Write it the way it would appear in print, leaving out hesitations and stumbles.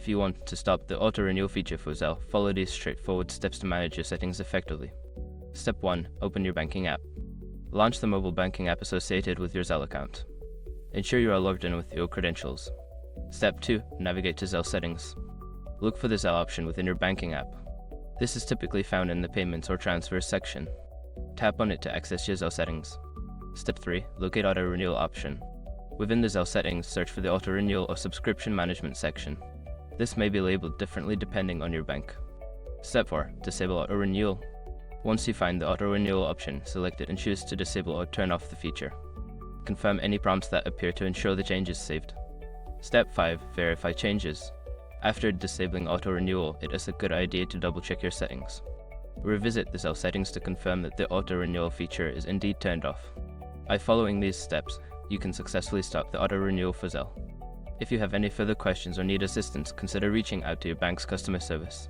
If you want to stop the auto-renewal feature for Zelle, follow these straightforward steps to manage your settings effectively. Step 1. Open your banking app. Launch the mobile banking app associated with your Zelle account. Ensure you are logged in with your credentials. Step 2. Navigate to Zelle settings. Look for the Zelle option within your banking app. This is typically found in the Payments or Transfers section. Tap on it to access your Zelle settings. Step 3. Locate Auto Renewal option. Within the Zelle settings, search for the Auto Renewal or Subscription Management section. This may be labeled differently depending on your bank. Step 4. Disable Auto Renewal. Once you find the Auto Renewal option, select it and choose to disable or turn off the feature. Confirm any prompts that appear to ensure the change is saved. Step 5. Verify changes. After disabling Auto Renewal, it is a good idea to double-check your settings. Revisit the Zelle settings to confirm that the Auto Renewal feature is indeed turned off. By following these steps, you can successfully stop the Auto Renewal for Zelle. If you have any further questions or need assistance, consider reaching out to your bank's customer service.